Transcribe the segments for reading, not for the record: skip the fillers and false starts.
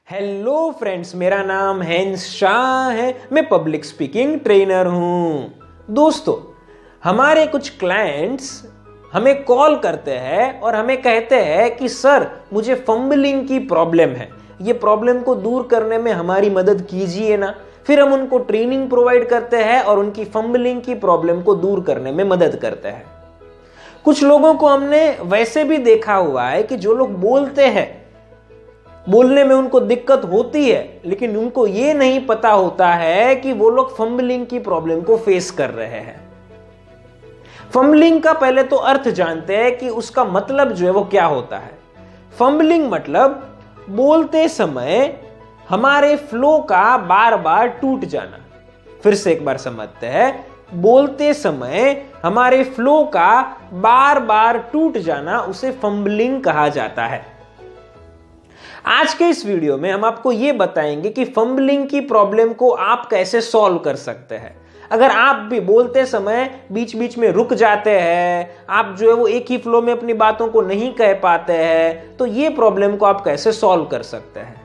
Hello friends, मेरा नाम hence Shah है। मैं पब्लिक स्पीकिंग ट्रेनर हूं। दोस्तों, हमारे कुछ क्लाइंट्स हमें कॉल करते हैं और हमें कहते हैं कि सर, मुझे फंबलिंग की प्रॉब्लम है, ये प्रॉब्लम को दूर करने में हमारी मदद कीजिए ना। फिर हम उनको ट्रेनिंग प्रोवाइड करते हैं और उनकी फंबलिंग की प्रॉब्लम को दूर करने में मदद करते हैं। कुछ लोगों को हमने वैसे भी देखा हुआ है कि जो लोग बोलते हैं, बोलने में उनको दिक्कत होती है, लेकिन उनको ये नहीं पता होता है कि वो लोग फंबलिंग की प्रॉब्लम को फेस कर रहे हैं। फंबलिंग का पहले तो अर्थ जानते हैं कि उसका मतलब जो है वो क्या होता है। फंबलिंग मतलब बोलते समय हमारे फ्लो का बार बार टूट जाना। फिर से एक बार समझते हैं, बोलते समय हमारे फ्लो का बार बार टूट जाना, उसे फंबलिंग कहा जाता है। आज के इस वीडियो में हम आपको यह बताएंगे कि फंबलिंग की प्रॉब्लम को आप कैसे सॉल्व कर सकते हैं। अगर आप भी बोलते समय बीच बीच में रुक जाते हैं, आप जो है वो एक ही फ्लो में अपनी बातों को नहीं कह पाते हैं, तो ये प्रॉब्लम को आप कैसे सॉल्व कर सकते हैं।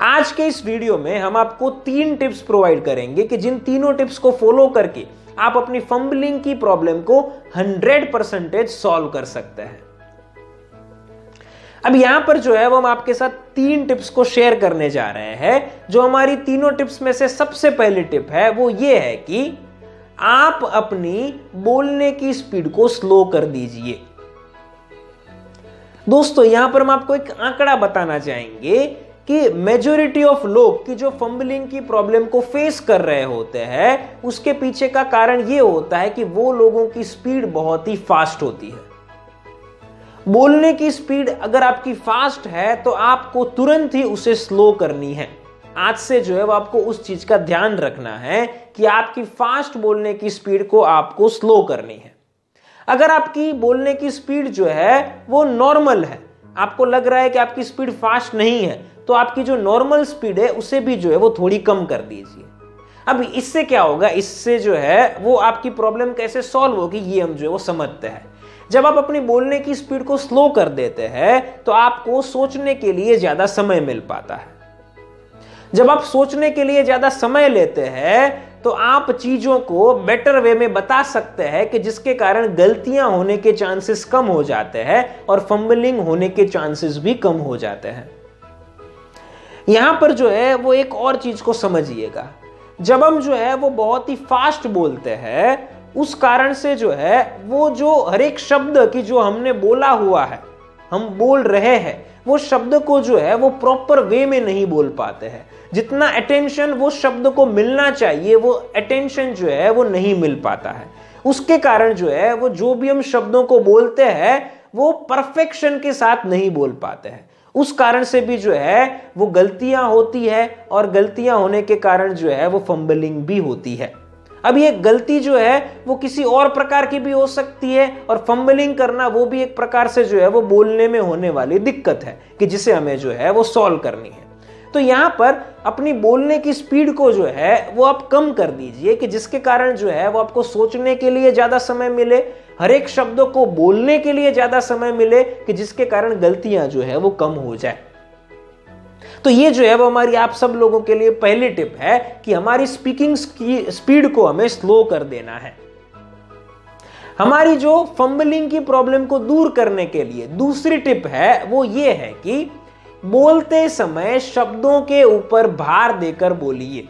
आज के इस वीडियो में हम आपको 3 टिप्स प्रोवाइड करेंगे कि जिन तीनों टिप्स को फॉलो करके आप अपनी फंबलिंग की प्रॉब्लम को 100% सॉल्व कर सकते हैं। अब यहां पर जो है वो हम आपके साथ 3 टिप्स को शेयर करने जा रहे हैं। जो हमारी तीनों टिप्स में से सबसे पहली टिप है वो ये है कि आप अपनी बोलने की स्पीड को स्लो कर दीजिए। दोस्तों, यहां पर हम आपको एक आंकड़ा बताना चाहेंगे कि मेजॉरिटी ऑफ लोग की जो फंबलिंग की प्रॉब्लम को फेस कर रहे होते हैं, उसके पीछे का कारण ये होता है कि वो लोगों की स्पीड बहुत ही फास्ट होती है। बोलने की स्पीड अगर आपकी फास्ट है तो आपको तुरंत ही उसे स्लो करनी है। आज से जो है वो आपको उस चीज का ध्यान रखना है कि आपकी फास्ट बोलने की स्पीड को आपको स्लो करनी है। अगर आपकी बोलने की स्पीड जो है वो नॉर्मल है, आपको लग रहा है कि आपकी स्पीड फास्ट नहीं है, तो आपकी जो नॉर्मल स्पीड है उसे भी जो है वो थोड़ी कम कर दीजिए। अब इससे क्या होगा, इससे जो है वो आपकी प्रॉब्लम कैसे सॉल्व होगी ये हम जो है वो समझते हैं। जब आप अपनी बोलने की स्पीड को स्लो कर देते हैं तो आपको सोचने के लिए ज्यादा समय मिल पाता है। जब आप सोचने के लिए ज्यादा समय लेते हैं तो आप चीजों को बेटर वे में बता सकते हैं कि जिसके कारण गलतियां होने के चांसेस कम हो जाते हैं और फंबलिंग होने के चांसेस भी कम हो जाते हैं। यहां पर जो है वो एक और चीज को समझिएगा, जब हम जो है वो बहुत ही फास्ट बोलते हैं, उस कारण से जो है वो जो हर एक शब्द की जो हमने बोला हुआ है, हम बोल रहे हैं, वो शब्द को जो है वो प्रॉपर वे में नहीं बोल पाते हैं। जितना अटेंशन वो शब्द को मिलना चाहिए, वो अटेंशन जो है वो नहीं मिल पाता है। उसके कारण जो है वो जो भी हम शब्दों को बोलते हैं वो परफेक्शन के साथ नहीं बोल पाते हैं। उस कारण से भी जो है वो गलतियां होती है और गलतियां होने के कारण जो है वो फंबलिंग भी होती है। अब ये गलती जो है वो किसी और प्रकार की भी हो सकती है और फंबलिंग करना वो भी एक प्रकार से जो है वो बोलने में होने वाली दिक्कत है कि जिसे हमें जो है वो सॉल्व करनी है। तो यहाँ पर अपनी बोलने की स्पीड को जो है वो आप कम कर दीजिए कि जिसके कारण जो है वो आपको सोचने के लिए ज्यादा समय मिले, हर एक शब्दों को बोलने के लिए ज्यादा समय मिले कि जिसके कारण गलतियां जो है वो कम हो जाए। तो ये जो है वो हमारी आप सब लोगों के लिए पहली टिप है कि हमारी स्पीकिंग की स्पीड को हमें स्लो कर देना है। हमारी जो फंबलिंग की प्रॉब्लम को दूर करने के लिए दूसरी टिप है वो ये है कि बोलते समय शब्दों के ऊपर भार देकर बोलिए।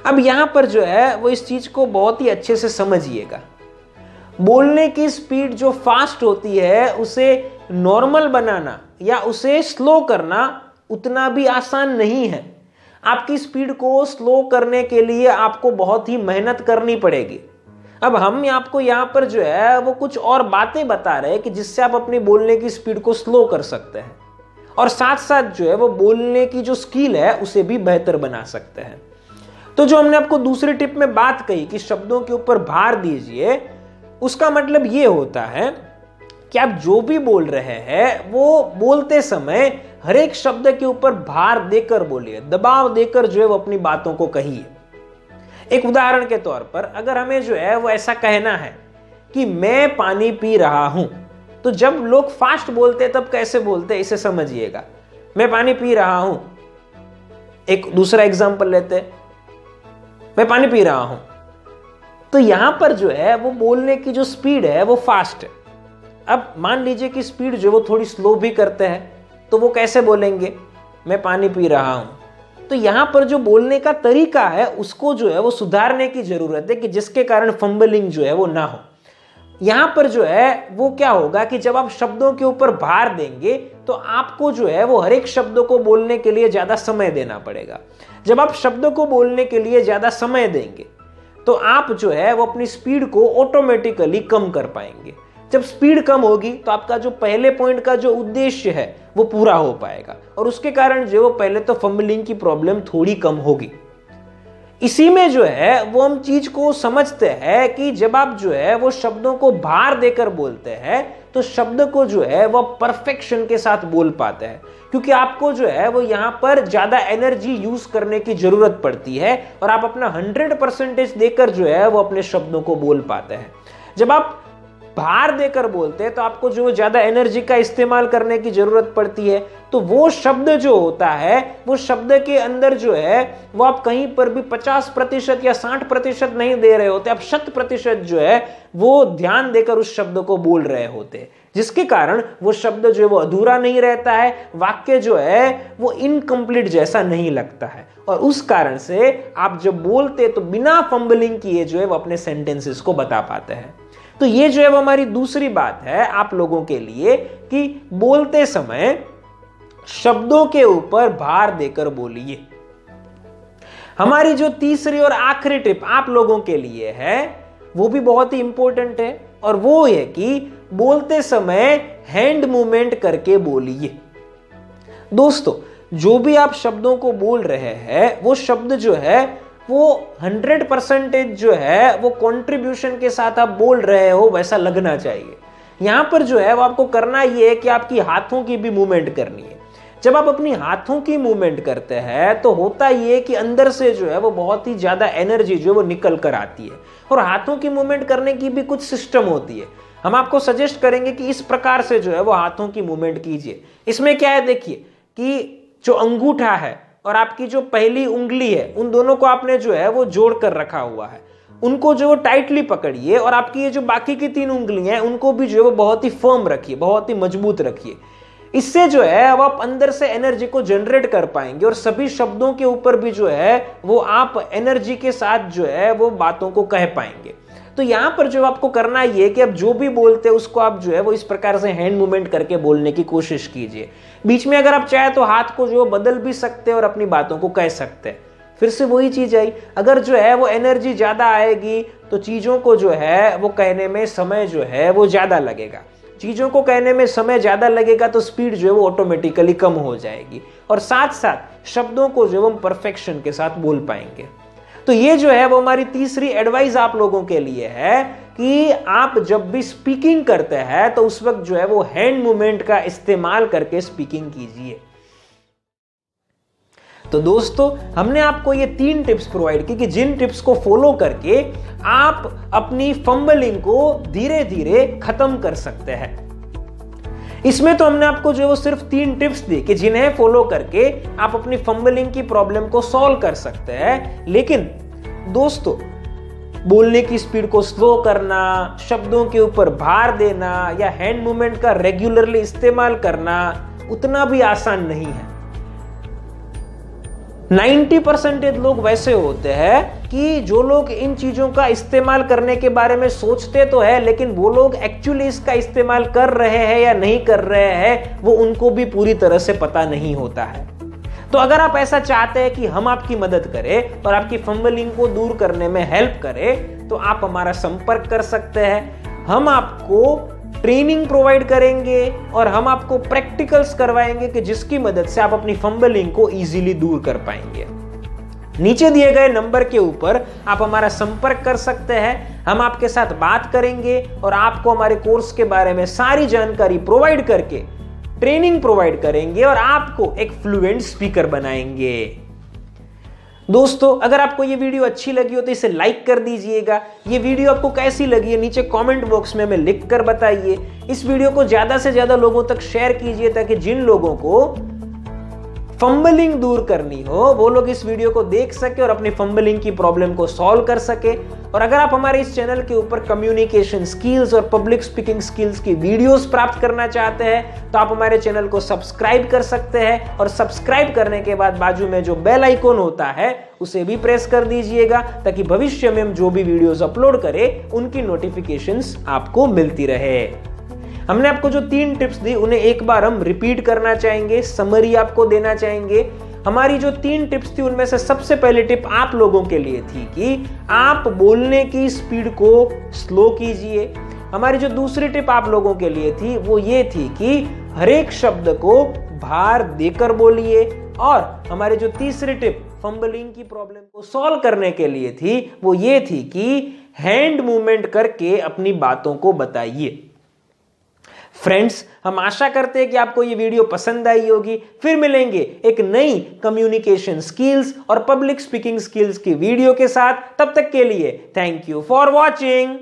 अब यहां पर जो है वो इस चीज को बहुत ही अच्छे से समझिएगा। बोलने की स्पीड जो फास्ट होती है उसे नॉर्मल बनाना या उसे स्लो करना उतना भी आसान नहीं है। आपकी स्पीड को स्लो करने के लिए आपको बहुत ही मेहनत करनी पड़ेगी। अब हम आपको यहाँ पर जो है वो कुछ और बातें बता रहे हैं कि जिससे आप अपनी बोलने की स्पीड को स्लो कर सकते हैं और साथ साथ जो है वो बोलने की जो स्किल है उसे भी बेहतर बना सकते हैं। तो जो हमने आपको दूसरी टिप में बात कही कि शब्दों के ऊपर भार दीजिए, उसका मतलब ये होता है कि आप जो भी बोल रहे हैं वो बोलते समय हर एक शब्द के ऊपर भार देकर बोलिए, दबाव देकर जो है वो अपनी बातों को कहिए। एक उदाहरण के तौर पर अगर हमें जो है वो ऐसा कहना है कि मैं पानी पी रहा हूं, तो जब लोग फास्ट बोलते हैं तब कैसे बोलते हैं इसे समझिएगा। मैं पानी पी रहा हूं, एक दूसरा एग्जाम्पल लेते हैं, मैं पानी पी रहा हूं, तो यहां पर जो है वो बोलने की जो स्पीड है वो फास्ट है। अब मान लीजिए कि स्पीड जो वो थोड़ी स्लो भी करते हैं, तो वो कैसे बोलेंगे, मैं पानी पी रहा हूं। तो यहां पर जो बोलने का तरीका है उसको जो है वो सुधारने की जरूरत है कि जिसके कारण फंबलिंग जो है वो ना हो। यहां पर जो है वो क्या होगा कि जब आप शब्दों के ऊपर भार देंगे तो आपको जो है वो हर एक शब्दों को बोलने के लिए ज्यादा समय देना पड़ेगा। जब आप शब्दों को बोलने के लिए ज्यादा समय देंगे तो आप जो है वो अपनी स्पीड को ऑटोमेटिकली कम कर पाएंगे। जब स्पीड कम होगी तो आपका जो पहले पॉइंट का जो उद्देश्य है वो पूरा हो पाएगा और उसके कारण जो वो पहले तो फंबलिंग की प्रॉब्लम थोड़ी कम होगी। इसी में जो है वो हम चीज को समझते हैं कि जब आप जो है वो शब्दों को भार देकर बोलते हैं तो शब्द को जो है वो परफेक्शन के साथ बोल पाते हैं, क्योंकि आपको जो है वो यहां पर ज्यादा एनर्जी यूज करने की जरूरत पड़ती है और आप अपना 100% देकर जो है वो अपने शब्दों को बोल पाते हैं। जब आप भार देकर बोलते हैं तो आपको जो ज्यादा एनर्जी का इस्तेमाल करने की जरूरत पड़ती है, तो वो शब्द जो होता है वो शब्द के अंदर जो है वो आप कहीं पर भी 50% या 60% नहीं दे रहे होते, आप 100% जो है वो ध्यान देकर उस शब्द को बोल रहे होते हैं, जिसके कारण वो शब्द जो है वो अधूरा नहीं रहता है, वाक्य जो है वो इनकम्प्लीट जैसा नहीं लगता है। और उस कारण से आप जब बोलते तो बिना फंबलिंग किए जो है वो अपने सेंटेंसेस को बता पाते हैं। तो ये जो है वो हमारी दूसरी बात है आप लोगों के लिए कि बोलते समय शब्दों के ऊपर भार देकर बोलिए। हमारी जो तीसरी और आखिरी टिप आप लोगों के लिए है वो भी बहुत ही इंपॉर्टेंट है और वो है कि बोलते समय हैंड मूवमेंट करके बोलिए। दोस्तों, जो भी आप शब्दों को बोल रहे हैं वो शब्द जो है वो 100% जो है वो कंट्रीब्यूशन के साथ आप बोल रहे हो वैसा लगना चाहिए। यहां पर जो है वो आपको करना ये है कि आपकी हाथों की भी मूवमेंट करनी है। जब आप अपनी हाथों की मूवमेंट करते हैं तो होता ये कि अंदर से जो है वो बहुत ही ज्यादा एनर्जी जो है वो निकल कर आती है और हाथों की मूवमेंट करने की भी कुछ सिस्टम होती है। हम आपको सजेस्ट करेंगे कि इस प्रकार से जो है वो हाथों की मूवमेंट कीजिए। इसमें क्या है, देखिए कि जो अंगूठा है और आपकी जो पहली उंगली है उन दोनों को आपने जो है वो जोड़ कर रखा हुआ है, उनको जो वो टाइटली पकड़िए और आपकी ये जो बाकी की 3 उंगलियां हैं उनको भी जो है वो बहुत ही फर्म रखिए, बहुत ही मजबूत रखिए। इससे जो है अब आप अंदर से एनर्जी को जनरेट कर पाएंगे और सभी शब्दों के ऊपर भी जो है वो आप एनर्जी के साथ जो है वो बातों को कह पाएंगे। तो यहां पर जो आपको करना ये कि आप जो भी बोलते हैं उसको आप जो है वो इस प्रकार से हैंड मूवमेंट करके बोलने की कोशिश कीजिए। बीच में अगर आप चाहे तो हाथ को जो बदल भी सकते हैं और अपनी बातों को कह सकते हैं। फिर से वही चीज आई, अगर जो है वो एनर्जी ज्यादा आएगी तो चीजों को जो है वो कहने में समय जो है वो ज्यादा लगेगा। चीजों को कहने में समय ज्यादा लगेगा तो स्पीड जो है वो ऑटोमेटिकली कम हो जाएगी और साथ साथ शब्दों को जो हम परफेक्शन के साथ बोल पाएंगे। तो ये जो है वो हमारी तीसरी एडवाइस आप लोगों के लिए है कि आप जब भी स्पीकिंग करते हैं तो उस वक्त जो है वो हैंड मूवमेंट का इस्तेमाल करके स्पीकिंग कीजिए। तो दोस्तों, हमने आपको ये 3 टिप्स प्रोवाइड की कि जिन टिप्स को फॉलो करके आप अपनी फंबलिंग को धीरे धीरे खत्म कर सकते हैं। इसमें तो हमने आपको जो है वो सिर्फ 3 टिप्स दी कि जिन्हें फॉलो करके आप अपनी फंबलिंग की प्रॉब्लम को सॉल्व कर सकते हैं। लेकिन दोस्तों, बोलने की स्पीड को स्लो करना, शब्दों के ऊपर भार देना या हैंड मूवमेंट का रेगुलरली इस्तेमाल करना उतना भी आसान नहीं है। 90% लोग वैसे होते हैं कि जो लोग इन चीजों का इस्तेमाल करने के बारे में सोचते तो है, लेकिन वो लोग एक्चुअली इसका इस्तेमाल कर रहे हैं या नहीं कर रहे हैं वो उनको भी पूरी तरह से पता नहीं होता है। तो अगर आप ऐसा चाहते हैं कि हम आपकी मदद करें और आपकी फंबलिंग को दूर करने में हेल्प करें तो आप हमारा संपर्क कर सकते हैं। हम आपको ट्रेनिंग प्रोवाइड करेंगे और हम आपको प्रैक्टिकल्स करवाएंगे कि जिसकी मदद से आप अपनी फंबलिंग को इजीली दूर कर पाएंगे। नीचे दिए गए नंबर के ऊपर आप हमारा संपर्क कर सकते हैं। हम आपके साथ बात करेंगे और आपको हमारे कोर्स के बारे में सारी जानकारी प्रोवाइड करके ट्रेनिंग प्रोवाइड करेंगे और आपको एक फ्लुएंट स्पीकर बनाएंगे। दोस्तों, अगर आपको ये वीडियो अच्छी लगी हो तो इसे लाइक कर दीजिएगा। ये वीडियो आपको कैसी लगी है नीचे कमेंट बॉक्स में हमें लिख कर बताइए। इस वीडियो को ज्यादा से ज्यादा लोगों तक शेयर कीजिए ताकि जिन लोगों को फंबलिंग दूर करनी हो, वो लोग इस वीडियो को देख सके और अपनी फंबलिंग की प्रॉब्लम को सॉल्व कर सके। और अगर आप हमारे इस चैनल के ऊपर कम्युनिकेशन स्किल्स और पब्लिक स्पीकिंग स्किल्स की वीडियोस प्राप्त करना चाहते हैं तो आप हमारे चैनल को सब्सक्राइब कर सकते हैं, और सब्सक्राइब करने के बाद बाजू में जो बेल आइकॉन होता है उसे भी प्रेस कर दीजिएगा, ताकि भविष्य में हम जो भी वीडियोस अपलोड करें उनकी नोटिफिकेशंस आपको मिलती रहे। हमने आपको जो 3 टिप्स दी उन्हें एक बार हम रिपीट करना चाहेंगे, समरी आपको देना चाहेंगे। हमारी जो 3 टिप्स थी उनमें से सबसे पहली टिप आप लोगों के लिए थी कि आप बोलने की स्पीड को स्लो कीजिए। हमारी जो दूसरी टिप आप लोगों के लिए थी वो ये थी कि हर एक शब्द को भार देकर बोलिए। और हमारी जो तीसरी टिप फंबलिंग की प्रॉब्लम को सॉल्व करने के लिए थी वो ये थी कि हैंड मूवमेंट करके अपनी बातों को बताइए। फ्रेंड्स, हम आशा करते हैं कि आपको ये वीडियो पसंद आई होगी। फिर मिलेंगे एक नई कम्युनिकेशन स्किल्स और पब्लिक स्पीकिंग स्किल्स की वीडियो के साथ। तब तक के लिए थैंक यू फॉर वॉचिंग।